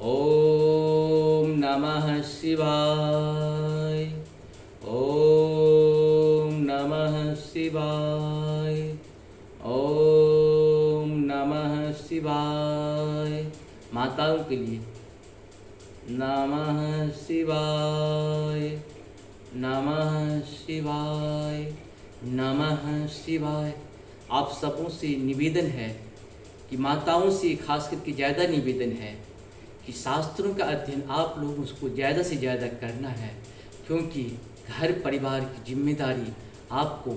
ओम नमः शिवाय। ओम नमः शिवाय। ओम नमः शिवाय। माताओं के लिए नमः शिवाय। नमः शिवाय। नमः शिवाय। आप सबों से निवेदन है कि माताओं से खास करके ज़्यादा निवेदन है कि शास्त्रों का अध्ययन आप लोग उसको ज़्यादा से ज़्यादा करना है, क्योंकि घर परिवार की जिम्मेदारी आपको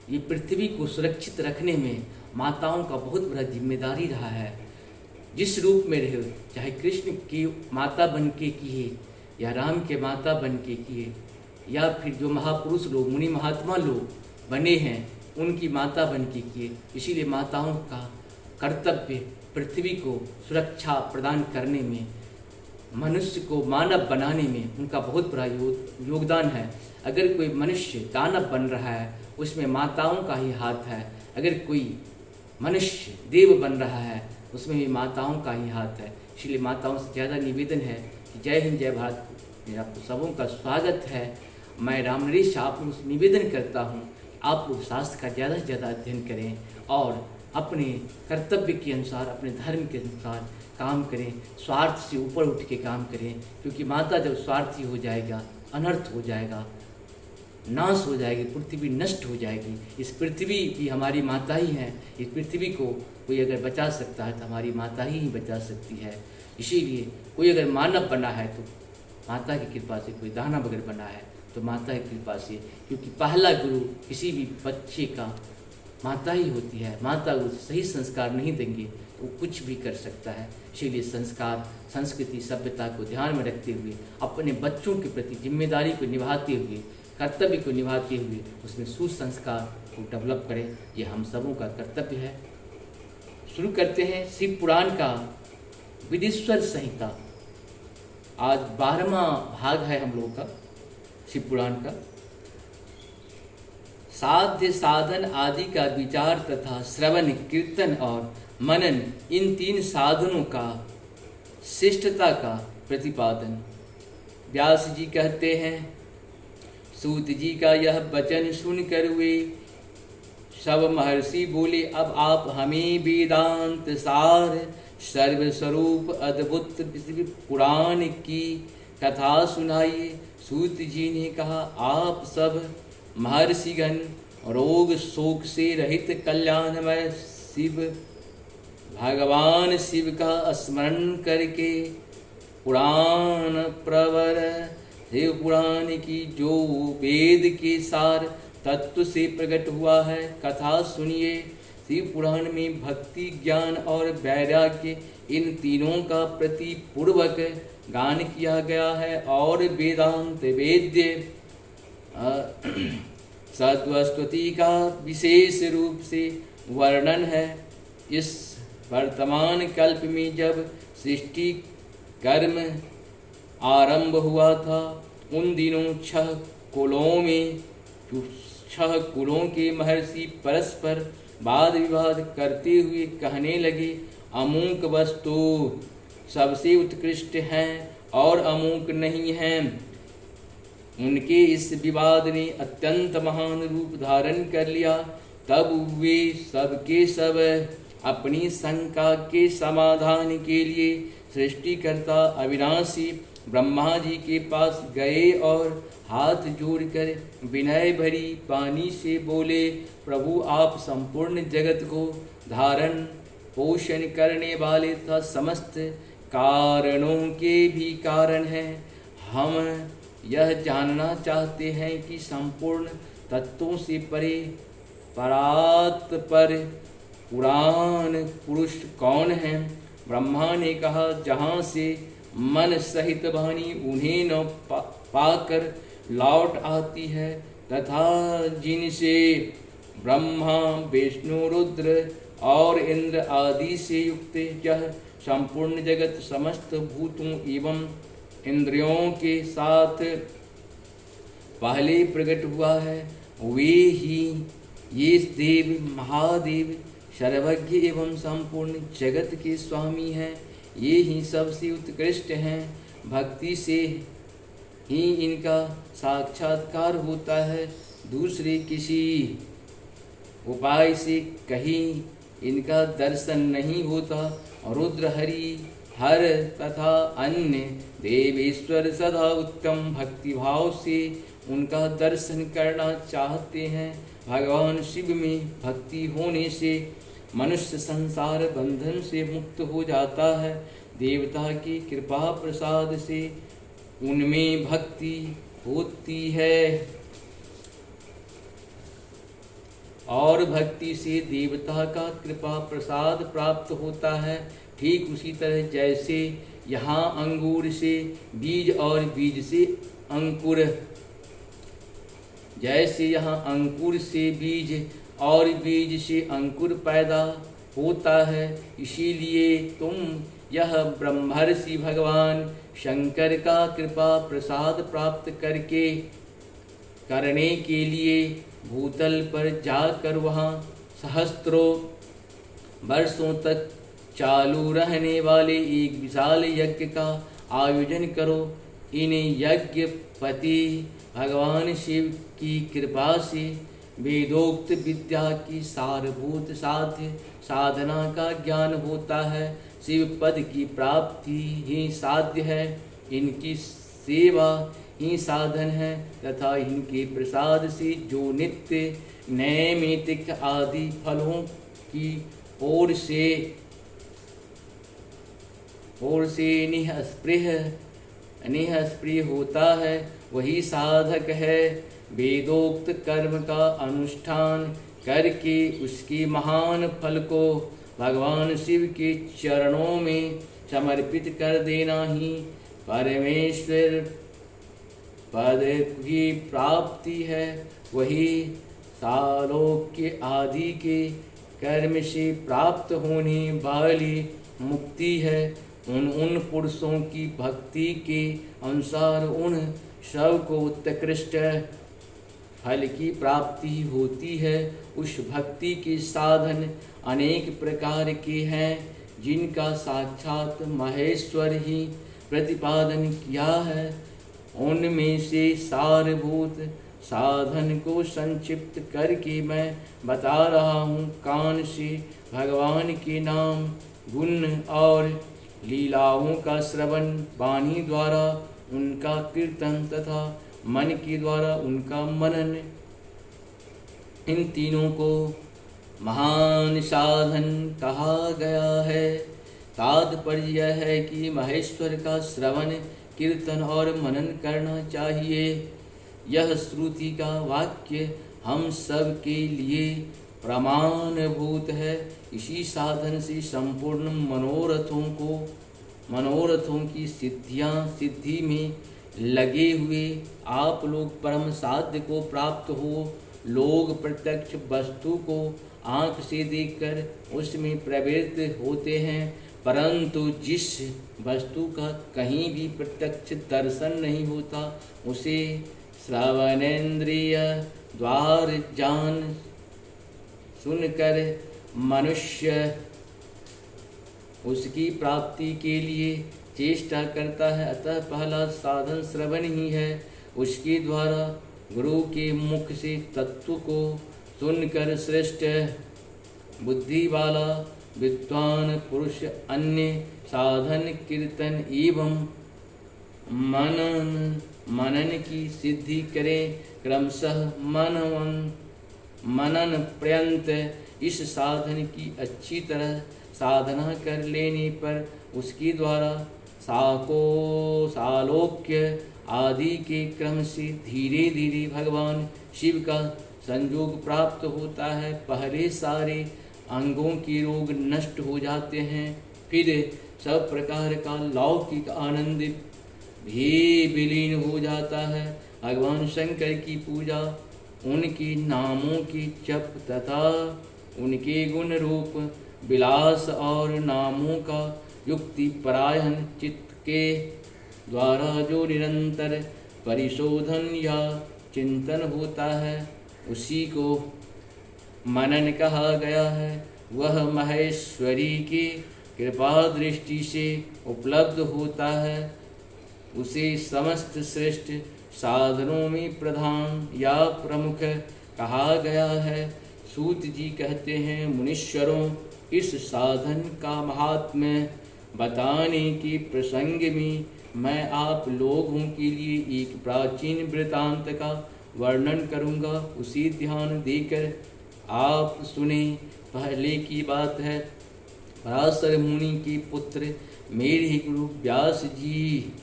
ये पृथ्वी को सुरक्षित रखने में माताओं का बहुत बड़ा जिम्मेदारी रहा है। जिस रूप में रहे, चाहे कृष्ण की माता बन के किए या राम के माता बन के किए या फिर जो महापुरुष लोग मुनि महात्मा लोग बने हैं उनकी माता बन के किए, इसीलिए माताओं का कर्तव्य पृथ्वी को सुरक्षा प्रदान करने में, मनुष्य को मानव बनाने में उनका बहुत बड़ा योगदान है। अगर कोई मनुष्य दानव बन रहा है उसमें माताओं का ही हाथ है, अगर कोई मनुष्य देव बन रहा है उसमें भी माताओं का ही हाथ है। इसलिए माताओं से ज़्यादा निवेदन है कि जय हिंद जय भारत में आप सबों का स्वागत है। मैं राम नरेश आप लोगों से निवेदन करता हूँ आप लोग शास्त्र का ज़्यादा से ज़्यादा अध्ययन करें और अपने कर्तव्य के अनुसार, अपने धर्म के अनुसार काम करें, स्वार्थ से ऊपर उठ के काम करें, क्योंकि माता जब स्वार्थी हो जाएगा अनर्थ हो जाएगा, नाश हो जाएगी, पृथ्वी नष्ट हो जाएगी। इस पृथ्वी भी हमारी माता ही है। इस पृथ्वी को कोई अगर बचा सकता है तो हमारी माता ही बचा सकती है। इसीलिए कोई अगर मानव बना है तो माता की कृपा से, कोई दानव अगर बना है तो माता की कृपा से, क्योंकि पहला गुरु किसी भी बच्चे का माता ही होती है। माता उसे सही संस्कार नहीं देंगे तो वो कुछ भी कर सकता है। इसीलिए संस्कार, संस्कृति, सभ्यता को ध्यान में रखते हुए अपने बच्चों के प्रति जिम्मेदारी को निभाते हुए, कर्तव्य को निभाते हुए उसमें सुसंस्कार को डेवलप करें, ये हम सबों का कर्तव्य है। शुरू करते हैं शिव पुराण का विदेश्वर संहिता। आज 12वां भाग है हम लोगों का शिव पुराण का। साध्य साधन आदि का विचार तथा श्रवण, कीर्तन और मनन, इन 3 साधनों का श्रेष्ठता का प्रतिपादन। व्यास जी कहते हैं, सूत जी का यह वचन सुनकर वे सब महर्षि बोले, अब आप हमें वेदांत सार सर्वस्वरूप अद्भुत पुराण की कथा सुनाइए। सूत जी ने कहा, आप सब महर्षिगण रोग शोक से रहित कल्याणमय शिव भगवान शिव का स्मरण करके पुराण प्रवर शिव पुराण की जो वेद के सार तत्व से प्रकट हुआ है कथा सुनिए। शिव पुराण में भक्ति, ज्ञान और वैराग्य, इन तीनों का प्रति पूर्वक गान किया गया है और वेदांत वेद्य सत्वस्तुति का विशेष रूप से वर्णन है। इस वर्तमान कल्प में जब सृष्टि कर्म आरंभ हुआ था उन दिनों 6 कुलों में 6 कुलों के महर्षि परस्पर वाद विवाद करते हुए कहने लगे, अमूक वस्तु सबसे उत्कृष्ट हैं और अमूक नहीं हैं। उनके इस विवाद ने अत्यंत महान रूप धारण कर लिया। तब वे सब के सब अपनी शंका के समाधान के लिए सृष्टिकर्ता अविनाशी ब्रह्मा जी के पास गए और हाथ जोड़कर विनय भरी वाणी से बोले, प्रभु आप संपूर्ण जगत को धारण पोषण करने वाले तथा समस्त कारणों के भी कारण हैं। हम यह जानना चाहते हैं कि संपूर्ण तत्वों से परे परात्पर पुराण पुरुष कौन है। ब्रह्मा ने कहा, जहाँ से मन सहित वाणी उन्हें न पाकर लौट आती है तथा जिनसे ब्रह्मा विष्णु रुद्र और इंद्र आदि से युक्त यह संपूर्ण जगत समस्त भूतों एवं इंद्रियों के साथ पहले प्रकट हुआ है, वे ही ये देव महादेव सर्वज्ञ एवं संपूर्ण जगत के स्वामी हैं। ये ही सबसे उत्कृष्ट हैं। भक्ति से ही इनका साक्षात्कार होता है, दूसरे किसी उपाय से कहीं इनका दर्शन नहीं होता। रुद्र, हरि, हर तथा अन्य देवेश्वर सदा उत्तम भक्तिभाव से उनका दर्शन करना चाहते हैं। भगवान शिव में भक्ति होने से मनुष्य संसार बंधन से मुक्त हो जाता है। देवता की कृपा प्रसाद से उनमें भक्ति होती है और भक्ति से देवता का कृपा प्रसाद प्राप्त होता है। ठीक उसी तरह जैसे यहाँ अंगूर से बीज और बीज से अंकुर, जैसे यहाँ अंकुर से बीज और बीज से अंकुर पैदा होता है, इसीलिए तुम यह ब्रह्मर्षि भगवान शंकर का कृपा प्रसाद प्राप्त करने के लिए भूतल पर जाकर वहाँ सहस्त्रों वर्षों तक चालू रहने वाले एक विशाल यज्ञ का आयोजन करो। इन यज्ञपति भगवान शिव की कृपा से वेदोक्त विद्या की सारभूत साध्य साधना का ज्ञान होता है। शिव पद की प्राप्ति ही साध्य है, इनकी सेवा ही साधन है तथा इनके प्रसाद से जो नित्य नैमित्तिक आदि फलों की ओर से निःस्पृह होता है, वही साधक है। वेदोक्त कर्म का अनुष्ठान करके उसके महान फल को भगवान शिव के चरणों में समर्पित कर देना ही परमेश्वर पद की प्राप्ति है। वही सालोक्य आदि के कर्म से प्राप्त होने वाली मुक्ति है। उन पुरुषों की भक्ति के अनुसार उन सब को उत्कृष्ट फल की प्राप्ति होती है। उस भक्ति के साधन अनेक प्रकार के हैं, जिनका साक्षात महेश्वर ही प्रतिपादन किया है। उनमें से सारभूत साधन को संक्षिप्त करके मैं बता रहा हूँ। कान से भगवान के नाम, गुण और लीलाओं का श्रवण, वाणी द्वारा उनका कीर्तन तथा मन के द्वारा उनका मनन, इन तीनों को महान साधन कहा गया है। तात्पर्य यह है कि महेश्वर का श्रवण, कीर्तन और मनन करना चाहिए। यह श्रुति का वाक्य हम सब के लिए प्रमाणभूत है। इसी साधन से संपूर्ण मनोरथों की सिद्धि में लगे हुए आप लोग परम साध्य को प्राप्त हो। लोग प्रत्यक्ष वस्तु को आँख से देखकर उसमें प्रवृत्त होते हैं, परंतु जिस वस्तु का कहीं भी प्रत्यक्ष दर्शन नहीं होता, उसे श्रवणेन्द्रिय द्वार जान सुनकर मनुष्य उसकी प्राप्ति के लिए चेष्टा करता है। अतः पहला साधन श्रवण ही है। उसके द्वारा गुरु के मुख से तत्व को सुनकर श्रेष्ठ बुद्धि वाला विद्वान पुरुष अन्य साधन, कीर्तन एवं मनन की सिद्धि करें। क्रमशः मनन पर्यंत इस साधन की अच्छी तरह साधना कर लेने पर उसके द्वारा सालोक्य आदि के क्रम से धीरे धीरे भगवान शिव का संयोग प्राप्त होता है। पहले सारे अंगों के रोग नष्ट हो जाते हैं, फिर सब प्रकार का लौकिक आनंद भी विलीन हो जाता है। भगवान शंकर की पूजा, उनके नामों की जप तथा उनके गुण रूप विलास और नामों का युक्ति परायण चित्त के द्वारा जो निरंतर परिशोधन या चिंतन होता है, उसी को मनन कहा गया है। वह महेश्वरी के कृपा दृष्टि से उपलब्ध होता है उसे समस्त श्रेष्ठ साधनों में प्रधान या प्रमुख कहा गया है। सूत जी कहते हैं, मुनीश्वरों, इस साधन का महात्म्य बताने के प्रसंग में मैं आप लोगों के लिए एक प्राचीन वृतांत का वर्णन करूंगा, उसी ध्यान देकर आप सुने। पहले की बात है, पराशर मुनि के पुत्र मेरे गुरु व्यास जी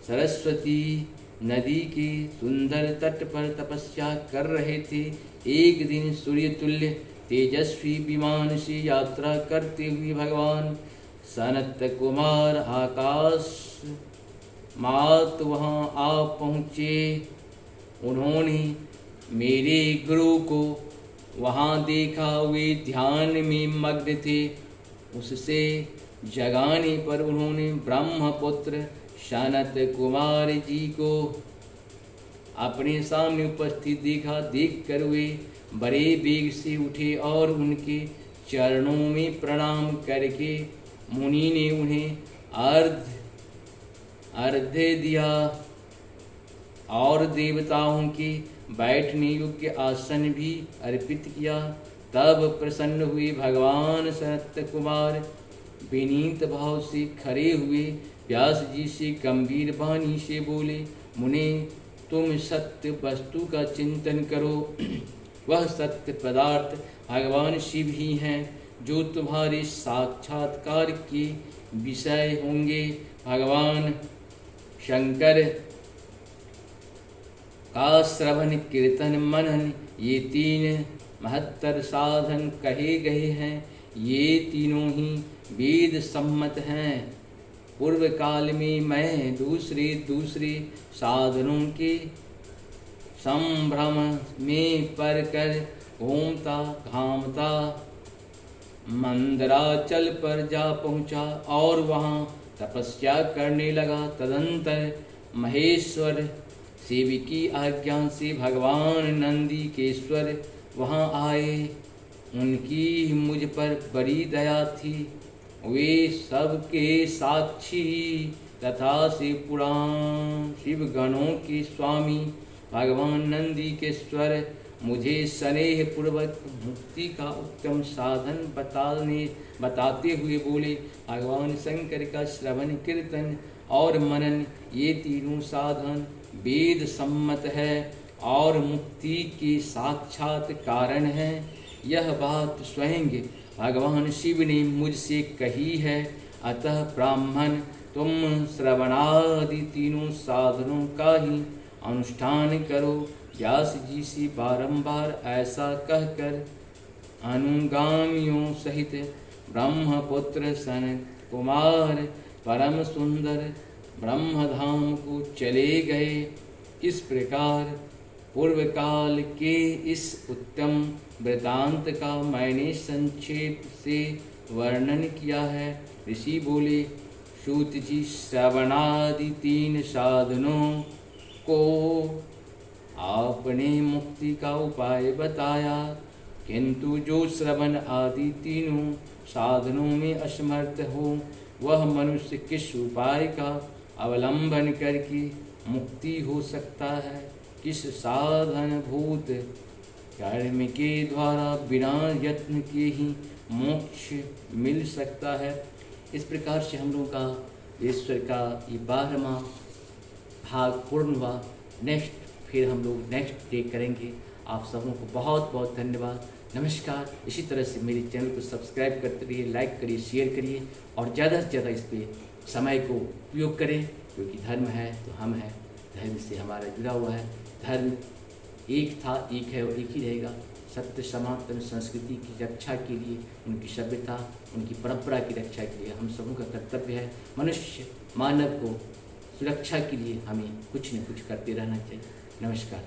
सरस्वती नदी के सुंदर तट पर तपस्या कर रहे थे। एक दिन सूर्य तुल्य तेजस्वी विमान से यात्रा करते हुए भगवान सनत कुमार आकाश मात वहाँ आ पहुँचे। उन्होंने मेरे गुरु को वहाँ देखा, वे ध्यान में मग्न थे। उससे जगाने पर उन्होंने ब्रह्मपुत्र सनत कुमार जी को अपने सामने उपस्थित देखा। देखकर वे बड़े वेग से उठे और उनके चरणों में प्रणाम करके मुनि ने उन्हें अर्घ्य दिया और देवताओं के बैठने योग्य आसन भी अर्पित किया। तब प्रसन्न हुए भगवान सनत कुमार विनीत भाव से खड़े हुए व्यास जी से गंभीर वाणी से बोले, मुने, तुम सत्य वस्तु का चिंतन करो। वह सत्य पदार्थ भगवान शिव ही हैं जो तुम्हारे साक्षात्कार के विषय होंगे। भगवान शंकर का श्रवण कीर्तन मनन ये तीन महत्तर साधन कहे गए हैं। ये तीनों ही वेद सम्मत हैं। पूर्व काल में मैं दूसरे साधनों के संभ्रम में पड़कर घूमता घामता मंदराचल पर जा पहुंचा और वहां तपस्या करने लगा। तदंतर महेश्वर शिव की आज्ञा से भगवान नंदीकेश्वर वहां आए। उनकी मुझ पर बड़ी दया थी। वे सबके साक्षी तथा शिव पुराण शिव गणों के स्वामी भगवान नंदीकेश्वर मुझे स्नेह पूर्वक मुक्ति का उत्तम साधन बताते हुए बोले, भगवान शंकर का श्रवण कीर्तन और मनन ये तीनों साधन वेद सम्मत है और मुक्ति के साक्षात कारण है। यह बात स्वयं भगवान शिव ने मुझसे कही है। अतः ब्राह्मण, तुम श्रवणादि तीनों साधनों का ही अनुष्ठान करो। व्यास जी से बारंबार ऐसा कहकर अनुगामियों सहित ब्रह्मपुत्र सनत कुमार परम सुंदर ब्रह्मधाम को चले गए। इस प्रकार पूर्व काल के इस उत्तम वृतांत का मैंने संक्षेप से वर्णन किया है। ऋषि बोले, सूत जी, श्रवणादि तीन साधनों को आपने मुक्ति का उपाय बताया, किंतु जो श्रवण आदि तीनों साधनों में असमर्थ हो वह मनुष्य किस उपाय का अवलंबन करके मुक्ति हो सकता है? किस साधन भूत कर्म के द्वारा बिना यत्न के ही मोक्ष मिल सकता है? इस प्रकार से हम लोगों का ईश्वर का ये 12वां भाग पूर्ण हुआ। नेक्स्ट फिर हम लोग नेक्स्ट डे करेंगे। आप सबों को बहुत बहुत धन्यवाद, नमस्कार। इसी तरह से मेरे चैनल को सब्सक्राइब करते रहिए, लाइक करिए, शेयर करिए और ज़्यादा से ज़्यादा इस पर समय को उपयोग करें, क्योंकि धर्म है तो हम हैं, धर्म से हमारा जुड़ा हुआ है। धर्म एक था, एक है और एक ही रहेगा। सत्य सनातन संस्कृति की रक्षा के लिए, उनकी सभ्यता, उनकी परंपरा की रक्षा के लिए हम सबों का कर्तव्य है। मनुष्य मानव को सुरक्षा के लिए हमें कुछ न कुछ करते रहना चाहिए। नमस्कार।